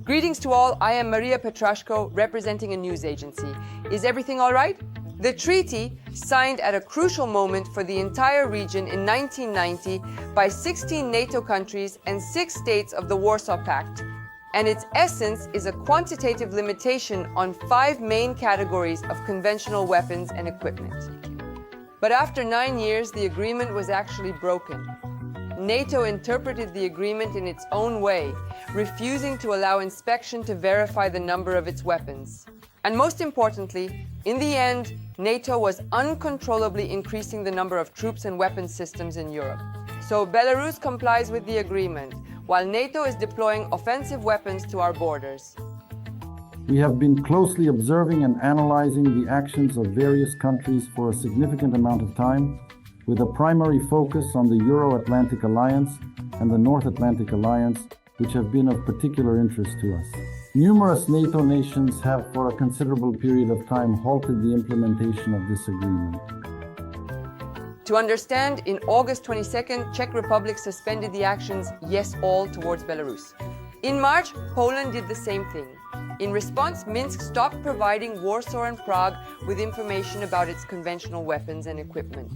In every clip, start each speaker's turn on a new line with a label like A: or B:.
A: Greetings to all, I am Maria Petrashko, representing a news agency. Is everything all right? The treaty, signed at a crucial moment for the entire region in 1990 by 16 NATO countries and 6 states of the Warsaw Pact, and its essence is a quantitative limitation on 5 main categories of conventional weapons and equipment. But after 9 years, the agreement was actually broken. NATO interpreted the agreement in its own way, refusing to allow inspection to verify the number of its weapons. And most importantly, in the end, NATO was uncontrollably increasing the number of troops and weapons systems in Europe. So Belarus complies with the agreement, while NATO is deploying offensive weapons to our borders.
B: We have been closely observing and analyzing the actions of various countries for a significant amount of time, with a primary focus on the Euro-Atlantic Alliance and the North Atlantic Alliance, which have been of particular interest to us. Numerous NATO nations have for a considerable period of time halted the implementation of this agreement.
A: To understand, in August 22nd, Czech Republic suspended the actions Yes All towards Belarus. In March, Poland did the same thing. In response, Minsk stopped providing Warsaw and Prague with information about its conventional weapons and equipment.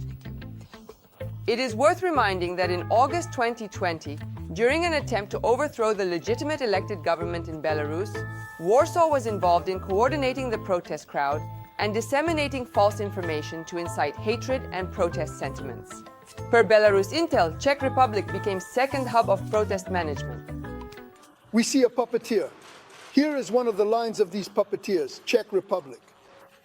A: It is worth reminding that in August 2020, during an attempt to overthrow the legitimate elected government in Belarus, Warsaw was involved in coordinating the protest crowd and disseminating false information to incite hatred and protest sentiments. Per Belarus Intel, Czech Republic became second hub of protest management.
C: We see a puppeteer. Here is one of the lines of these puppeteers, Czech Republic.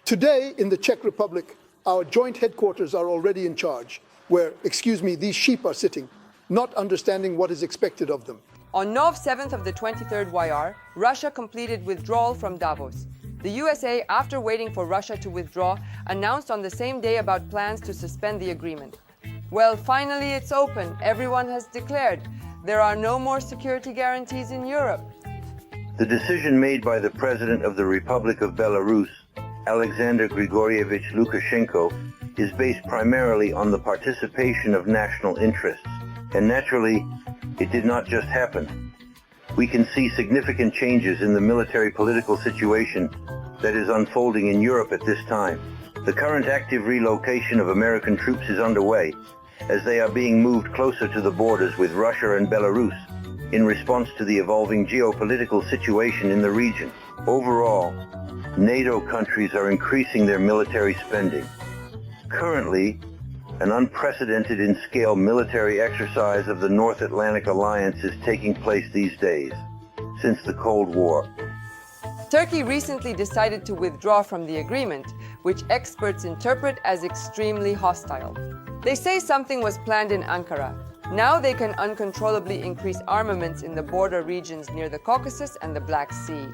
C: Today, in the Czech Republic, our joint headquarters are already in charge, where, these sheep are sitting, not understanding what is expected of them.
A: On Nov 7th of the 23rd YR, Russia completed withdrawal from Davos. The USA, after waiting for Russia to withdraw, announced on the same day about plans to suspend the agreement. Well, finally it's open. Everyone has declared there are no more security guarantees in Europe.
D: The decision made by the President of the Republic of Belarus, Alexander Grigorievich Lukashenko, is based primarily on the participation of national interests. And naturally, it did not just happen. We can see significant changes in the military-political situation that is unfolding in Europe at this time. The current active relocation of American troops is underway, as they are being moved closer to the borders with Russia and Belarus, in response to the evolving geopolitical situation in the region. Overall, NATO countries are increasing their military spending. Currently, an unprecedented in scale military exercise of the North Atlantic Alliance is taking place these days, since the Cold War.
A: Turkey recently decided to withdraw from the agreement, which experts interpret as extremely hostile. They say something was planned in Ankara. Now they can uncontrollably increase armaments in the border regions near the Caucasus and the Black Sea.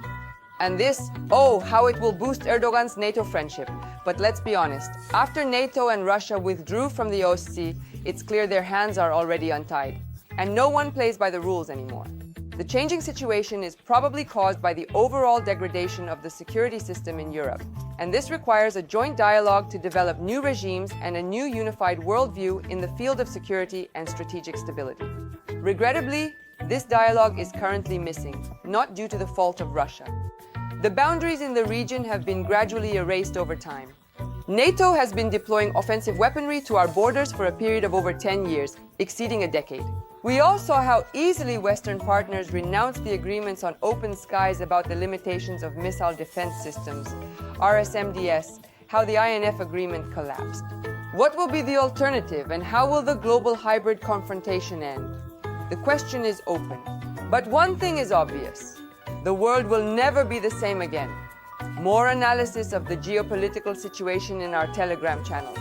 A: And this, how it will boost Erdogan's NATO friendship. But let's be honest, after NATO and Russia withdrew from the OSCE, it's clear their hands are already untied. And no one plays by the rules anymore. The changing situation is probably caused by the overall degradation of the security system in Europe. And this requires a joint dialogue to develop new regimes and a new unified worldview in the field of security and strategic stability. Regrettably, this dialogue is currently missing, not due to the fault of Russia. The boundaries in the region have been gradually erased over time. NATO has been deploying offensive weaponry to our borders for a period of over 10 years, exceeding a decade. We all saw how easily Western partners renounced the agreements on open skies about the limitations of missile defense systems, RSMDS, how the INF agreement collapsed. What will be the alternative, and how will the global hybrid confrontation end? The question is open. But one thing is obvious. The world will never be the same again. More analysis of the geopolitical situation in our Telegram channels.